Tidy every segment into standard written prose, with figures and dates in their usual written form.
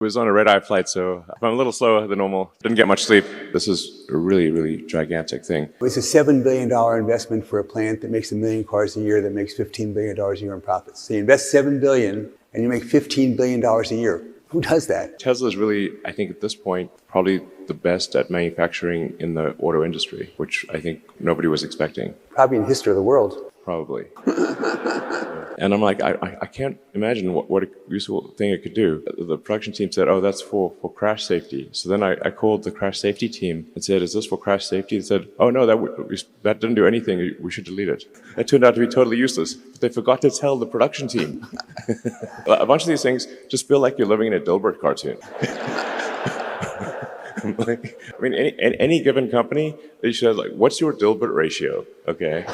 Was on a red-eye flight, so I'm a little slower than normal. Didn't get much sleep. This is a really, really gigantic thing. It's a $7 billion investment for a plant that makes 1 million cars a year that makes $15 billion a year in profits. So you invest $7 billion and you make $15 billion a year. Who does that? Tesla is really, I think at this point, probably the best at manufacturing in the auto industry, which I think nobody was expecting. Probably in the history of the world. Probably. And I'm like, I can't imagine what a useful thing it could do. The production team said, oh, that's for crash safety. So then I called the crash safety team and said, is this for crash safety? They said, oh, no, that didn't do anything. We should delete it. It turned out to be totally useless. But they forgot to tell the production team. A bunch of these things just feel like you're living in a Dilbert cartoon. Like, I mean, any given company, they should have like, what's your Dilbert ratio? Okay.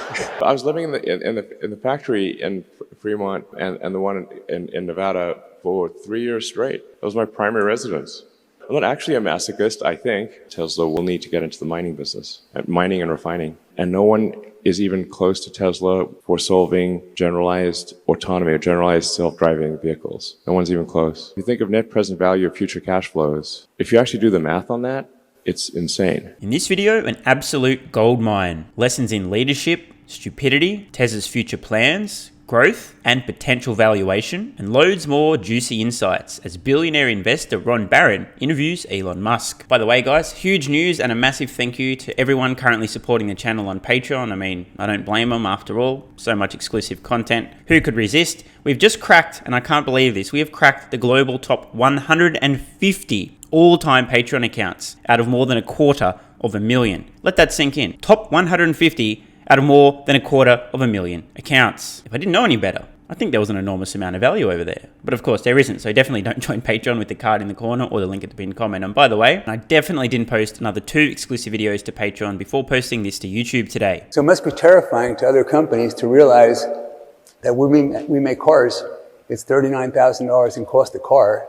I was living in the factory in Fremont and the one in Nevada for 3 years straight. That was my primary residence. I'm not actually a masochist, I think. Tesla will need to get into the mining business, mining and refining. And no one is even close to Tesla for solving generalized autonomy or generalized self-driving vehicles. No one's even close. If you think of net present value of future cash flows, if you actually do the math on that, it's insane. In this video, an absolute gold mine. Lessons in leadership, stupidity, Tesla's future plans, growth and potential valuation, and loads more juicy insights as billionaire investor Ron Barron interviews Elon Musk. By the way, guys, huge news and a massive thank you to everyone currently supporting the channel on Patreon. I mean, I don't blame them after all. So much exclusive content. Who could resist? We've just cracked, and I can't believe this, we have cracked the global top 150 all-time Patreon accounts out of more than 250,000. Let that sink in. Top 150 out of more than 250,000 accounts. If I didn't know any better, I think there was an enormous amount of value over there. But of course there isn't, so definitely don't join Patreon with the card in the corner or the link at the pinned comment. And by the way, I definitely didn't post another 2 exclusive videos to Patreon before posting this to YouTube today. So it must be terrifying to other companies to realize that when we make cars, it's $39,000 in cost of car,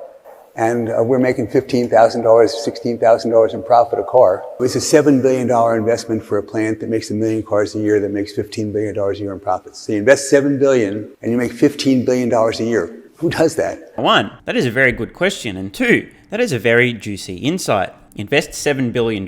and we're making $15,000, $16,000 in profit a car. It's a $7 billion investment for a plant that makes 1 million cars a year that makes $15 billion a year in profits. So you invest $7 billion and you make $15 billion a year. Who does that? 1, that is a very good question. And 2, that is a very juicy insight. Invest $7 billion,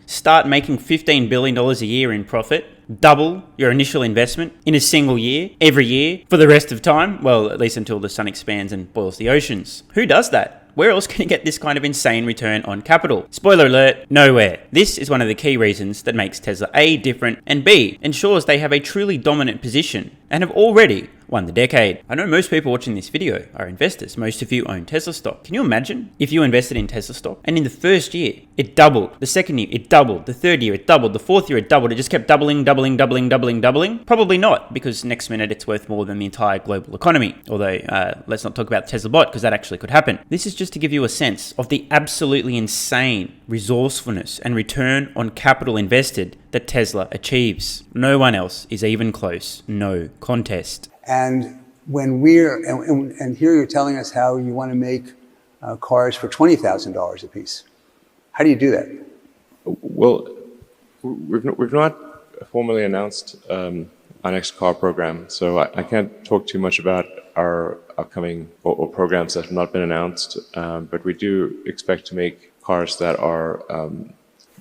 start making $15 billion a year in profit, double your initial investment in a single year, every year, for the rest of time. Well, at least until the sun expands and boils the oceans. Who does that? Where else can you get this kind of insane return on capital? Spoiler alert, nowhere. This is one of the key reasons that makes Tesla A different and B ensures they have a truly dominant position and have already won the decade. I know most people watching this video are investors. Most of you own Tesla stock. Can you imagine if you invested in Tesla stock and in the first year it doubled, the second year it doubled, the third year it doubled, the fourth year it doubled, it just kept doubling? Probably not, because next minute it's worth more than the entire global economy. Although, let's not talk about Tesla bot, because that actually could happen. This is just to give you a sense of the absolutely insane resourcefulness and return on capital invested that Tesla achieves. No one else is even close. No contest. And when and here you're telling us how you want to make cars for $20,000 a piece. How do you do that? Well, we've not formally announced our next car program, so I can't talk too much about our upcoming or programs that have not been announced, but we do expect to make cars that are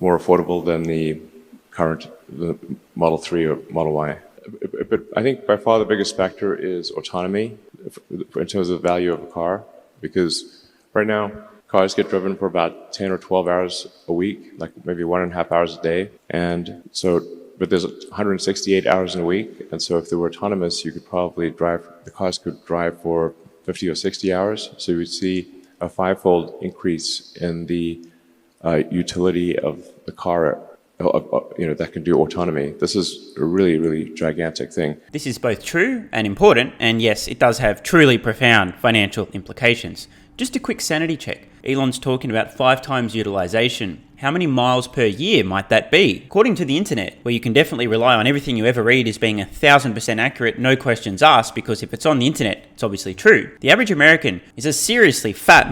more affordable than the current Model 3 or Model Y. But I think by far the biggest factor is autonomy in terms of the value of a car, because right now cars get driven for about 10 or 12 hours a week, like maybe 1.5 hours a day. And so, but there's 168 hours in a week. And so if they were autonomous, you could probably the cars could drive for 50 or 60 hours. So you would see a 5-fold increase in the utility of the car that can do autonomy. This is a really, really gigantic thing. This is both true and important, and yes, it does have truly profound financial implications. Just a quick sanity check. Elon's talking about 5 times utilization. How many miles per year might that be? According to the internet, where you can definitely rely on everything you ever read as being 1,000% accurate, no questions asked, because if it's on the internet, it's obviously true. The average American is a seriously fat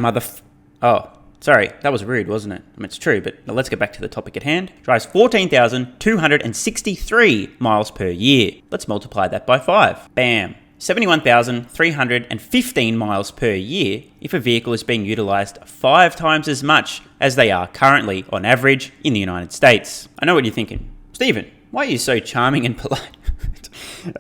Oh, sorry, that was rude, wasn't it? I mean, it's true, but let's get back to the topic at hand. Drives 14,263 miles per year. Let's multiply that by 5. Bam. 71,315 miles per year if a vehicle is being utilised 5 times as much as they are currently on average in the United States. I know what you're thinking. Stephen, why are you so charming and polite?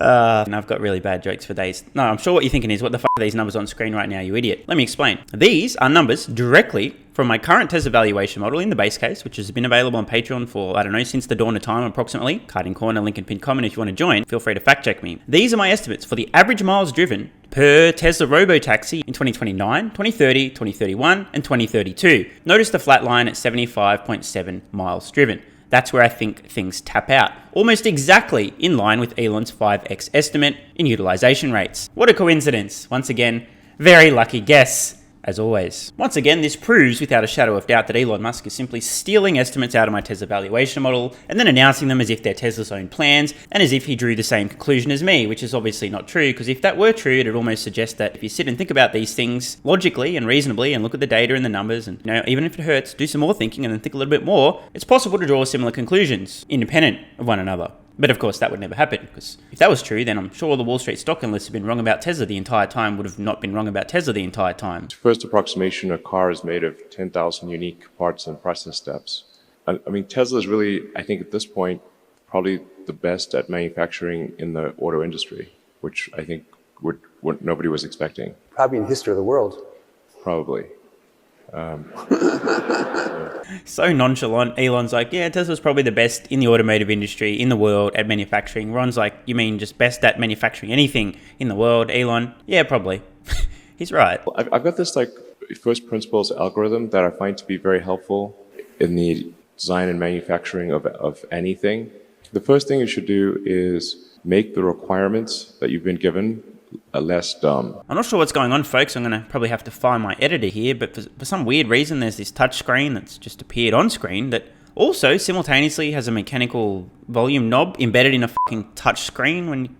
And I've got really bad jokes for days. No, I'm sure what you're thinking is, what the fuck are these numbers on screen right now, you idiot? Let me explain. These are numbers directly from my current Tesla valuation model in the base case, which has been available on Patreon for, since the dawn of time approximately. Card in corner, link in pinned comment if you want to join. Feel free to fact check me. These are my estimates for the average miles driven per Tesla Robotaxi in 2029, 2030, 2031, and 2032. Notice the flat line at 75.7 miles driven. That's where I think things tap out. Almost exactly in line with Elon's 5x estimate in utilization rates. What a coincidence. Once again, very lucky guess, as always. Once again, this proves without a shadow of doubt that Elon Musk is simply stealing estimates out of my Tesla valuation model and then announcing them as if they're Tesla's own plans and as if he drew the same conclusion as me, which is obviously not true, because if that were true, it'd almost suggest that if you sit and think about these things logically and reasonably and look at the data and the numbers and, even if it hurts, do some more thinking and then think a little bit more, it's possible to draw similar conclusions, independent of one another. But of course, that would never happen, because if that was true, then I'm sure all the Wall Street stock analysts have been wrong about Tesla the entire time would have not been wrong about Tesla the entire time. First approximation, a car is made of 10,000 unique parts and process steps. I mean, Tesla is really, I think at this point, probably the best at manufacturing in the auto industry, which I think what nobody was expecting. Probably in the history of the world. Probably. So nonchalant. Elon's like, yeah, Tesla's probably the best in the automotive industry in the world at manufacturing. Ron's like, you mean just best at manufacturing anything in the world? Elon, yeah, probably. He's right. I've got this first principles algorithm that I find to be very helpful in the design and manufacturing of anything. The first thing you should do is make the requirements that you've been given less dumb. I'm not sure what's going on, folks. I'm going to probably have to find my editor here, but for some weird reason, there's this touch screen that's just appeared on screen that also simultaneously has a mechanical volume knob embedded in a fucking touch screen.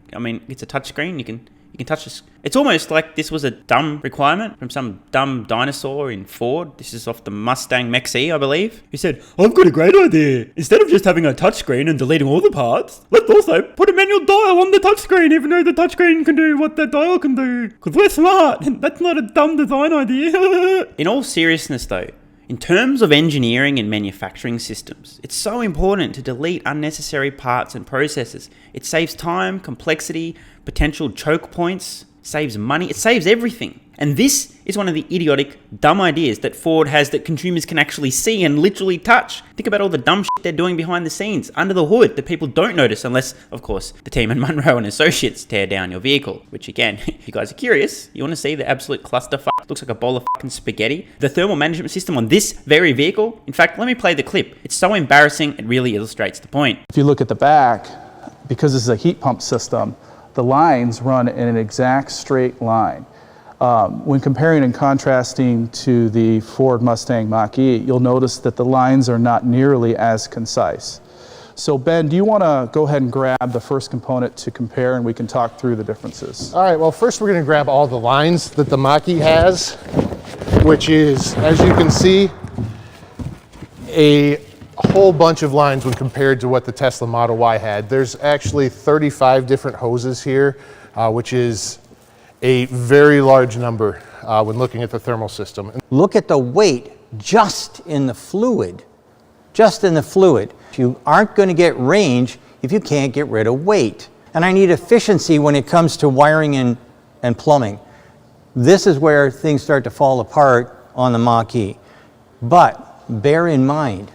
It's a touch screen. You can touch this. It's almost like this was a dumb requirement from some dumb dinosaur in Ford. This is off the Mustang Mach-E, I believe. He said, I've got a great idea. Instead of just having a touchscreen and deleting all the parts, let's also put a manual dial on the touchscreen, even though the touchscreen can do what that dial can do. Because we're smart. That's not a dumb design idea. In all seriousness, though, in terms of engineering and manufacturing systems, it's so important to delete unnecessary parts and processes. It saves time, complexity, potential choke points, saves money, it saves everything. And this is one of the idiotic, dumb ideas that Ford has that consumers can actually see and literally touch. Think about all the dumb shit they're doing behind the scenes, under the hood, that people don't notice unless, of course, the team at Munro and Associates tear down your vehicle. Which again, if you guys are curious, you want to see the absolute clusterfuck, looks like a bowl of fucking spaghetti. The thermal management system on this very vehicle, in fact, let me play the clip. It's so embarrassing, it really illustrates the point. If you look at the back, because this is a heat pump system, the lines run in an exact straight line. When comparing and contrasting to the Ford Mustang Mach-E, you'll notice that the lines are not nearly as concise. So Ben, do you want to go ahead and grab the first component to compare and we can talk through the differences? All right, well first we're going to grab all the lines that the Mach-E has, which is, as you can see, a whole bunch of lines when compared to what the Tesla Model Y had. There's actually 35 different hoses here, which is a very large number when looking at the thermal system. Look at the weight just in the fluid. Just in the fluid. You aren't going to get range if you can't get rid of weight. And I need efficiency when it comes to wiring and plumbing. This is where things start to fall apart on the Mach-E. But bear in mind,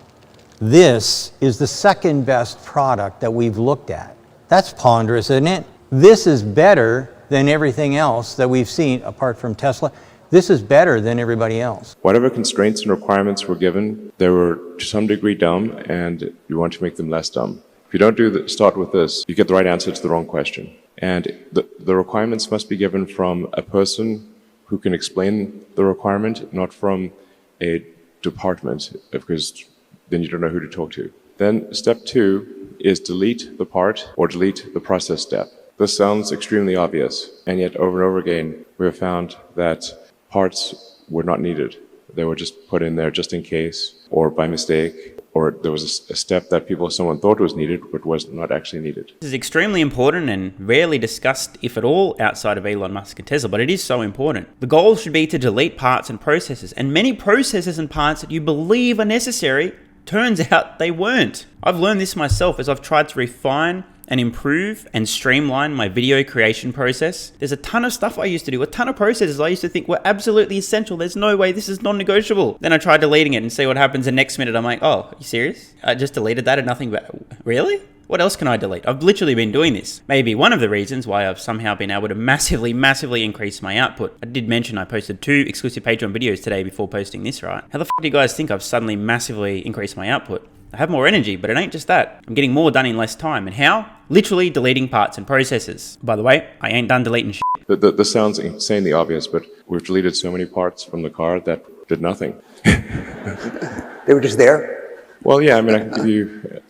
this is the second best product that we've looked at. That's ponderous, isn't it? This is better than everything else that we've seen apart from Tesla. This is better than everybody else. Whatever constraints and requirements were given, they were to some degree dumb, and you want to make them less dumb. If you don't start with this, you get the right answer to the wrong question. And the requirements must be given from a person who can explain the requirement, not from a department, because then you don't know who to talk to. Then step 2 is delete the part or delete the process step. This sounds extremely obvious, and yet over and over again, we have found that parts were not needed. They were just put in there just in case, or by mistake, there was a step that someone thought was needed, but was not actually needed. This is extremely important and rarely discussed, if at all, outside of Elon Musk and Tesla, but it is so important. The goal should be to delete parts and processes, and many processes and parts that you believe are necessary, turns out they weren't. I've learned this myself as I've tried to refine and improve and streamline my video creation process. There's a ton of stuff I used to do, a ton of processes I used to think were absolutely essential. There's no way, this is non-negotiable. Then I tried deleting it and see what happens. The next minute I'm like, oh, are you serious? I just deleted that and nothing but, really? What else can I delete? I've literally been doing this. Maybe one of the reasons why I've somehow been able to massively increase my output. I did mention I posted 2 exclusive Patreon videos today before posting this, right? How the fuck do you guys think I've suddenly massively increased my output? I have more energy, but it ain't just that. I'm getting more done in less time. And how? Literally deleting parts and processes. By the way, I ain't done deleting shit. This sounds insanely obvious, but we've deleted so many parts from the car that did nothing. They were just there? Well, yeah, I mean, I can give you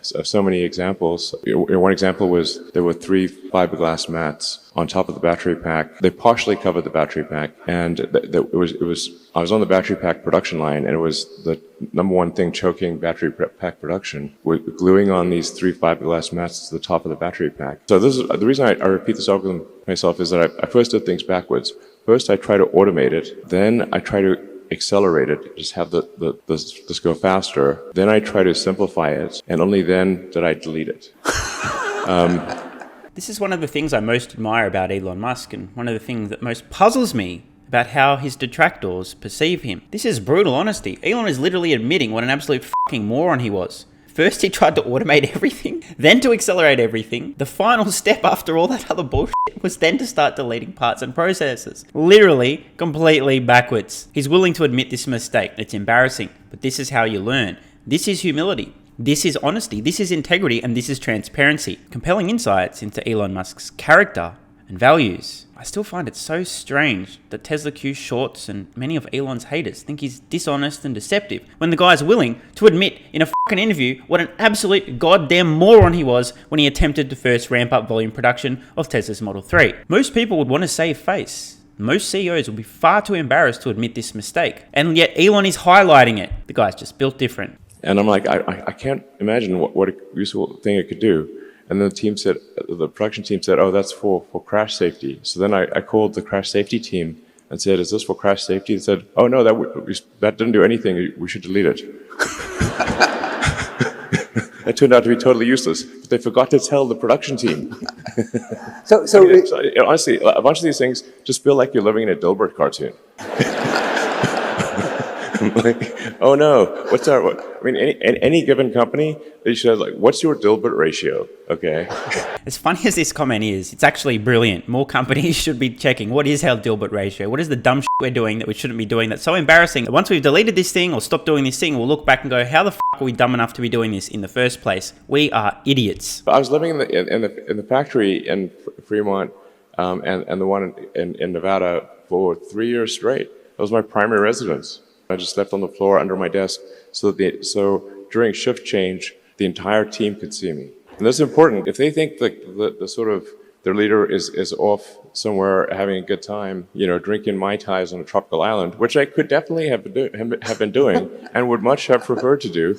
so many examples. One example was there were 3 fiberglass mats on top of the battery pack. They partially covered the battery pack, and I was on the battery pack production line, and it was the number one thing choking battery pack production, was gluing on these 3 fiberglass mats to the top of the battery pack. So this is the reason I repeat this algorithm myself, is that I first did things backwards. First, I try to automate it. Then I try to accelerate it, just have this go faster. Then I try to simplify it, and only then did I delete it. This is one of the things I most admire about Elon Musk, and one of the things that most puzzles me about how his detractors perceive him. This is brutal honesty. Elon is literally admitting what an absolute fucking moron he was. First he tried to automate everything, then to accelerate everything. The final step after all that other bullshit was then to start deleting parts and processes. Literally, completely backwards. He's willing to admit this mistake. It's embarrassing, but this is how you learn. This is humility. This is honesty. This is integrity, and this is transparency. Compelling insights into Elon Musk's character and values. I still find it so strange that Tesla Q shorts and many of Elon's haters think he's dishonest and deceptive when the guy's willing to admit in a fucking interview what an absolute goddamn moron he was when he attempted to first ramp up volume production of Tesla's Model 3. Most people would want to save face. Most CEOs would be far too embarrassed to admit this mistake. And yet Elon is highlighting it. The guy's just built different. And I'm like, I can't imagine what a useful thing it could do. And then the production team said, oh, that's for crash safety. So then I called the crash safety team and said, is this for crash safety? They said, oh, no, that didn't do anything. We should delete it. That turned out to be totally useless. But they forgot to tell the production team. So honestly, a bunch of these things just feel like you're living in a Dilbert cartoon. Like, oh no, any given company, they should have what's your Dilbert ratio? Okay. As funny as this comment is, it's actually brilliant. More companies should be checking what is our Dilbert ratio? What is the dumb shit we're doing that we shouldn't be doing that's so embarrassing that once we've deleted this thing or stopped doing this thing, we'll look back and go, how the fuck are we dumb enough to be doing this in the first place? We are idiots. I was living in the factory in Fremont and the one in Nevada for 3 years straight. That was my primary residence. I just slept on the floor under my desk so during shift change, the entire team could see me. And that's important. If they think the sort of their leader is off somewhere having a good time, drinking Mai Tais on a tropical island, which I could definitely have been doing and would much have preferred to do.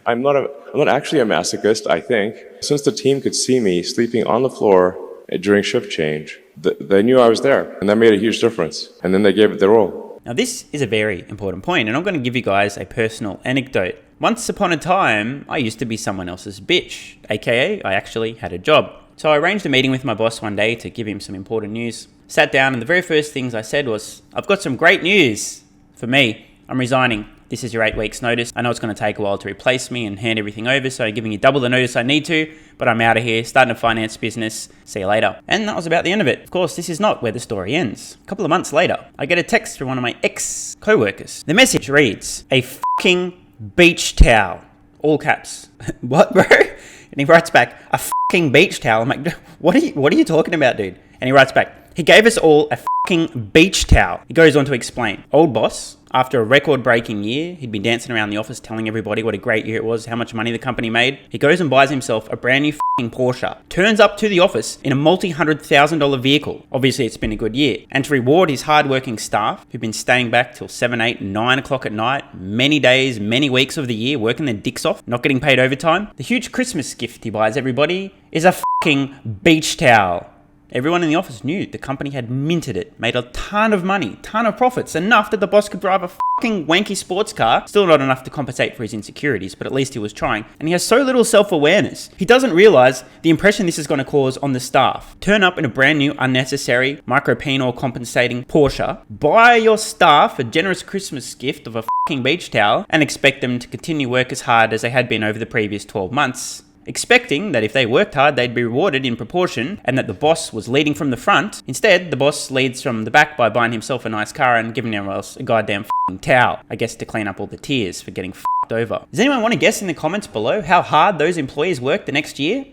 I'm not actually a masochist, I think. Since the team could see me sleeping on the floor during shift change, they knew I was there, and that made a huge difference. And then they gave it their all. Now this is a very important point, and I'm going to give you guys a personal anecdote. Once upon a time, I used to be someone else's bitch, aka I actually had a job. So I arranged a meeting with my boss one day to give him some important news. Sat down, and the very first things I said was, I've got some great news for me. I'm resigning. This is your 8 weeks notice. I know it's going to take a while to replace me and hand everything over, so I'm giving you double the notice I need to, but I'm out of here, starting a finance business. See you later. And that was about the end of it. Of course, this is not where the story ends. A couple of months later, I get a text from one of my ex-co-workers. The message reads, a fucking beach towel. All caps. What, bro? And he writes back, a fucking beach towel. I'm like, what are you talking about, dude? And he writes back, he gave us all a fucking beach towel. He goes on to explain, old boss After a record-breaking year, he'd been dancing around the office telling everybody what a great year it was, how much money the company made. He goes and buys himself a brand new f***ing Porsche, turns up to the office in a multi-$100,000 vehicle. Obviously, it's been a good year. And to reward his hard-working staff, who've been staying back till 7, 8, 9 o'clock at night, many days, many weeks of the year, working their dicks off, not getting paid overtime, the huge Christmas gift he buys everybody is a f***ing beach towel. Everyone in the office knew the company had minted it, made a ton of money, ton of profits, enough that the boss could drive a fucking wanky sports car. Still not enough to compensate for his insecurities, but at least he was trying. And he has so little self-awareness. He doesn't realize the impression this is going to cause on the staff. Turn up in a brand new, unnecessary, micropenal compensating Porsche, buy your staff a generous Christmas gift of a fucking beach towel, and expect them to continue work as hard as they had been over the previous 12 months. Expecting that if they worked hard, they'd be rewarded in proportion and that the boss was leading from the front. Instead, the boss leads from the back by buying himself a nice car and giving everyone else a goddamn f***ing towel. I guess to clean up all the tears for getting f***ed over. Does anyone want to guess in the comments below how hard those employees worked the next year?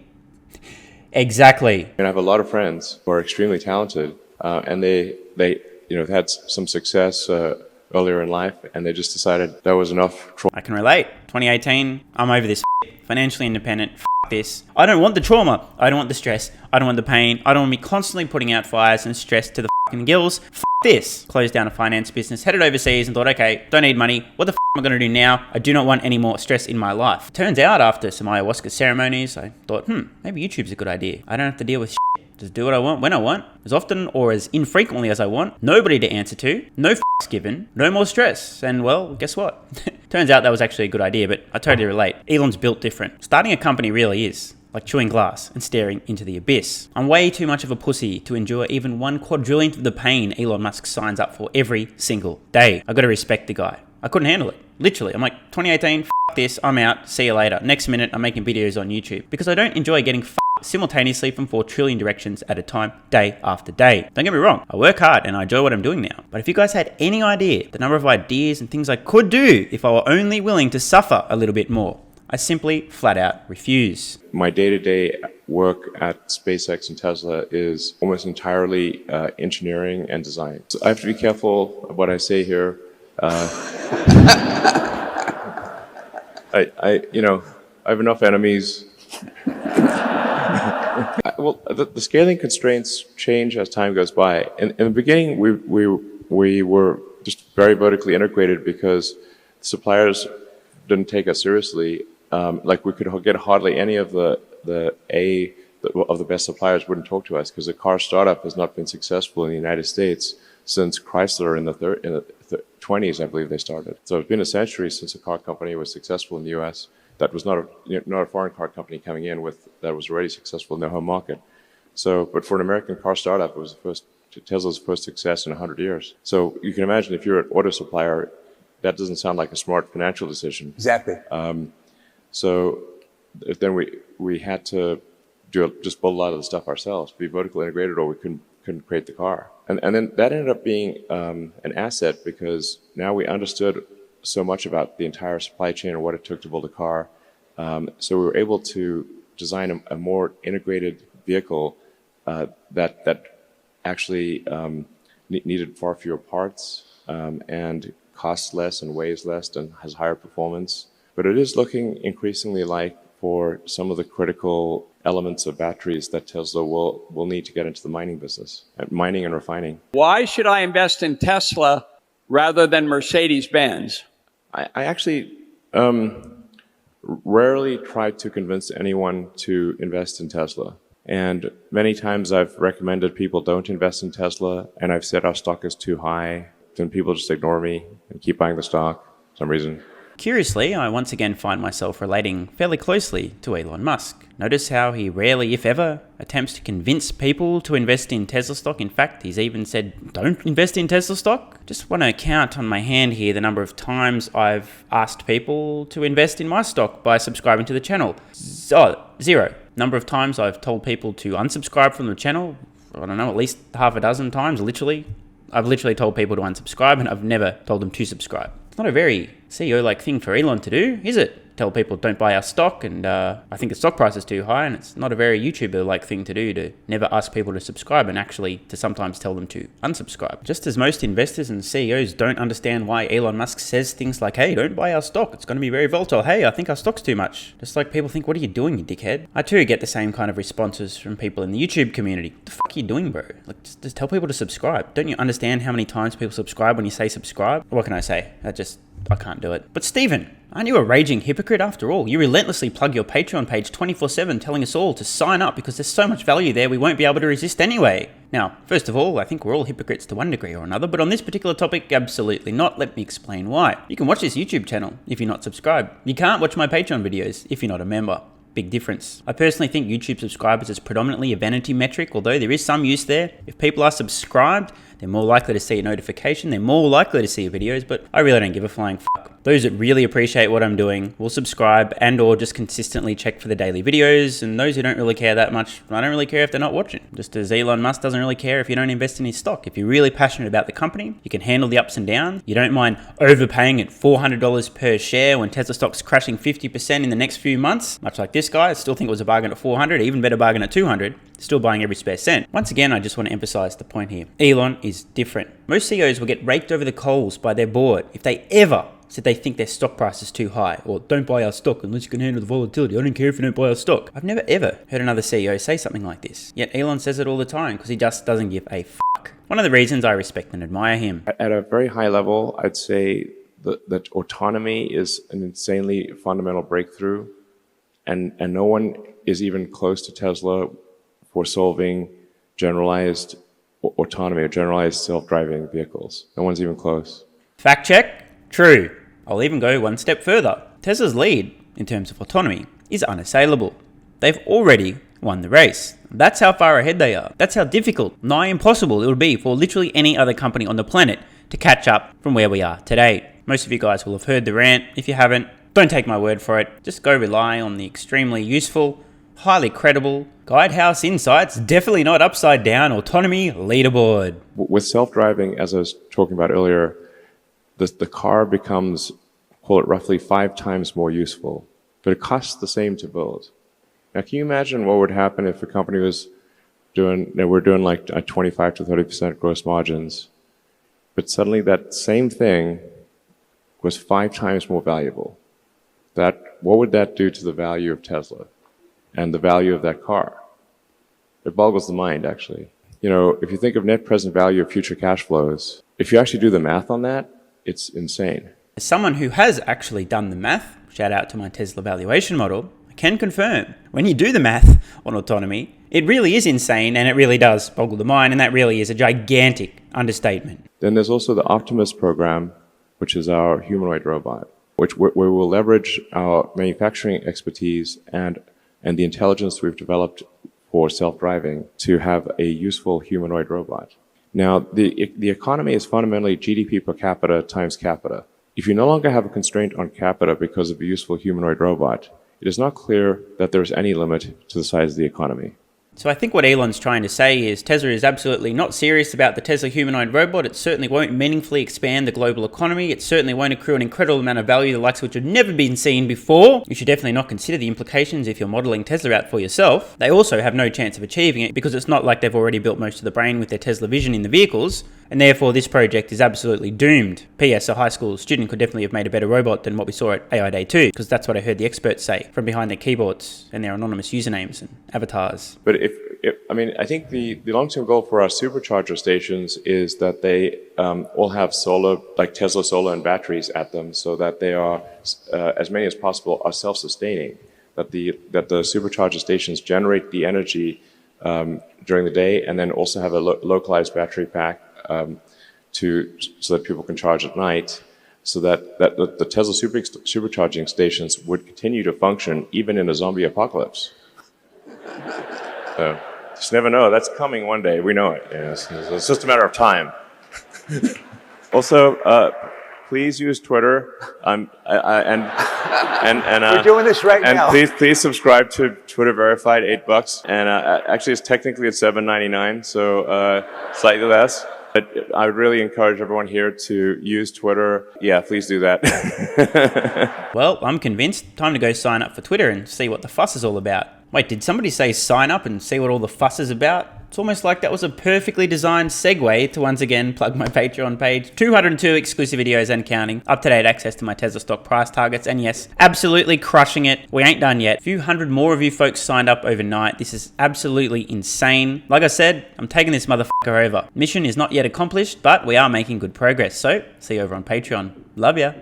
Exactly. And I have a lot of friends who are extremely talented, and they had some success earlier in life, and they just decided that was enough. I can relate. 2018, I'm over this. Financially independent. This. I don't want the trauma. I don't want the stress. I don't want the pain. I don't want to be constantly putting out fires and stress to the fucking gills. This. Closed down a finance business, headed overseas and thought, okay, don't need money. What the am I going to do now? I do not want any more stress in my life. Turns out after some ayahuasca ceremonies, I thought, maybe YouTube's a good idea. I don't have to deal with shit. Just do what I want, when I want, as often or as infrequently as I want. Nobody to answer to. No f***s given. No more stress. And well, guess what? Turns out that was actually a good idea, but I totally relate. Elon's built different. Starting a company really is like chewing glass and staring into the abyss. I'm way too much of a pussy to endure even 1/4 of the pain Elon Musk signs up for every single day. I gotta respect the guy. I couldn't handle it. Literally, I'm like, 2018, f*** this, I'm out, see you later. Next minute, I'm making videos on YouTube because I don't enjoy getting simultaneously from 4 trillion directions at a time, day after day. Don't get me wrong, I work hard and I enjoy what I'm doing now. But if you guys had any idea the number of ideas and things I could do if I were only willing to suffer a little bit more, I simply flat out refuse. My day-to-day work at SpaceX and Tesla is almost entirely engineering and design. So I have to be careful of what I say here. I have enough enemies. Well, the scaling constraints change as time goes by. In the beginning, we were just very vertically integrated because suppliers didn't take us seriously. Like we could get hardly any of the best suppliers wouldn't talk to us because the car startup has not been successful in the United States since Chrysler in the 20s, I believe they started. So it's been a century since a car company was successful in the U.S. that was not a foreign car company coming in that was already successful in their home market. So, but for an American car startup, it was Tesla's first success in 100 years. So you can imagine if you're an auto supplier, that doesn't sound like a smart financial decision. Exactly. So then we had to just build a lot of the stuff ourselves, be vertically integrated, or we couldn't create the car. And then that ended up being an asset because now we understood so much about the entire supply chain and what it took to build a car. So we were able to design a more integrated vehicle that actually needed far fewer parts and costs less and weighs less and has higher performance. But it is looking increasingly like for some of the critical elements of batteries that Tesla will need to get into the mining business, mining and refining. Why should I invest in Tesla rather than Mercedes-Benz? I actually rarely try to convince anyone to invest in Tesla. And many times I've recommended people don't invest in Tesla, and I've said our stock is too high. Then people just ignore me and keep buying the stock for some reason. Curiously, I once again find myself relating fairly closely to Elon Musk. Notice how he rarely, if ever, attempts to convince people to invest in Tesla stock. In fact, he's even said, don't invest in Tesla stock. Just want to count on my hand here the number of times I've asked people to invest in my stock by subscribing to the channel. Zero. Number of times I've told people to unsubscribe from the channel, I don't know, at least half a dozen times, literally. I've literally told people to unsubscribe and I've never told them to subscribe. It's not a very CEO-like thing for Elon to do, is it? tell people don't buy our stock, and I think the stock price is too high, and it's not a very YouTuber-like thing to do, to never ask people to subscribe and actually to sometimes tell them to unsubscribe. Just as most investors and CEOs don't understand why Elon Musk says things like, hey, don't buy our stock, it's going to be very volatile. Hey, I think our stock's too much. Just like people think, what are you doing, you dickhead? I too get the same kind of responses from people in the YouTube community. What the fuck are you doing, bro? Like, just tell people to subscribe. Don't you understand how many times people subscribe when you say subscribe? What can I say? I can't do it. But Stephen, aren't you a raging hypocrite after all? You relentlessly plug your Patreon page 24/7 telling us all to sign up because there's so much value there we won't be able to resist anyway. Now, first of all, I think we're all hypocrites to one degree or another, but on this particular topic, absolutely not. Let me explain why. You can watch this YouTube channel if you're not subscribed. You can't watch my Patreon videos if you're not a member. Big difference. I personally think YouTube subscribers is predominantly a vanity metric, although there is some use there. If people are subscribed, they're more likely to see a notification, they're more likely to see your videos, but I really don't give a flying fuck. Those that really appreciate what I'm doing will subscribe and or just consistently check for the daily videos, and those who don't really care that much, I don't really care if they're not watching. Just as Elon Musk doesn't really care if you don't invest in his stock. If you're really passionate about the company, you can handle the ups and downs, you don't mind overpaying at $400 per share when Tesla stock's crashing 50% in the next few months, much like this guy, I still think it was a bargain at 400, even better bargain at 200, still buying every spare cent. Once again, I just want to emphasize the point here. Elon is different. Most CEOs will get raked over the coals by their board if they ever said they think their stock price is too high, or don't buy our stock unless you can handle the volatility. I don't care if you don't buy our stock. I've never ever heard another CEO say something like this. Yet Elon says it all the time because he just doesn't give a fuck. One of the reasons I respect and admire him. At a very high level, I'd say that autonomy is an insanely fundamental breakthrough, and no one is even close to Tesla for solving generalized autonomy or generalized self-driving vehicles. No one's even close. Fact check? True. I'll even go one step further. Tesla's lead, in terms of autonomy, is unassailable. They've already won the race. That's how far ahead they are. That's how difficult, nigh impossible it would be for literally any other company on the planet to catch up from where we are today. Most of you guys will have heard the rant. If you haven't, don't take my word for it. Just go rely on the extremely useful, highly credible Guidehouse Insights, definitely not upside down, autonomy leaderboard. With self-driving, as I was talking about earlier, the car becomes, call it roughly 5 times more useful, but it costs the same to build. Now, can you imagine what would happen if a company was doing, we're doing like 25 to 30% gross margins, but suddenly that same thing was 5 times more valuable? What would that do to the value of Tesla and the value of that car? It boggles the mind, actually. You know, if you think of net present value of future cash flows, if you actually do the math on that, it's insane. As someone who has actually done the math, shout out to my Tesla valuation model, I can confirm when you do the math on autonomy, it really is insane and it really does boggle the mind, and that really is a gigantic understatement. Then there's also the Optimus program, which is our humanoid robot, where we'll leverage our manufacturing expertise and the intelligence we've developed for self-driving to have a useful humanoid robot. Now, the economy is fundamentally GDP per capita times capita. If you no longer have a constraint on capita because of a useful humanoid robot, it is not clear that there's any limit to the size of the economy. So I think what Elon's trying to say is Tesla is absolutely not serious about the Tesla humanoid robot. It certainly won't meaningfully expand the global economy. It certainly won't accrue an incredible amount of value, the likes of which have never been seen before. You should definitely not consider the implications if you're modeling Tesla out for yourself. They also have no chance of achieving it because it's not like they've already built most of the brain with their Tesla vision in the vehicles, and therefore this project is absolutely doomed. P.S. a high school student could definitely have made a better robot than what we saw at AI Day 2, because that's what I heard the experts say from behind their keyboards and their anonymous usernames and avatars. But I think the long-term goal for our supercharger stations is that they all have solar, like Tesla solar and batteries at them, so that they are, as many as possible, are self-sustaining. That the supercharger stations generate the energy during the day, and then also have a localized battery pack so that people can charge at night, so that the Tesla supercharging stations would continue to function even in a zombie apocalypse. So, just never know. That's coming one day. We know it. Yes. It's just a matter of time. Also, please use Twitter. We're doing this right now. And please subscribe to Twitter Verified, $8. And actually, it's technically at $7.99, so slightly less. But I would really encourage everyone here to use Twitter. Yeah, please do that. Well, I'm convinced. Time to go sign up for Twitter and see what the fuss is all about. Wait, did somebody say sign up and see what all the fuss is about? It's almost like that was a perfectly designed segue to once again plug my Patreon page. 202 exclusive videos and counting. Up-to-date access to my Tesla stock price targets. And yes, absolutely crushing it. We ain't done yet. A few hundred more of you folks signed up overnight. This is absolutely insane. Like I said, I'm taking this motherfucker over. Mission is not yet accomplished, but we are making good progress. So, see you over on Patreon. Love ya.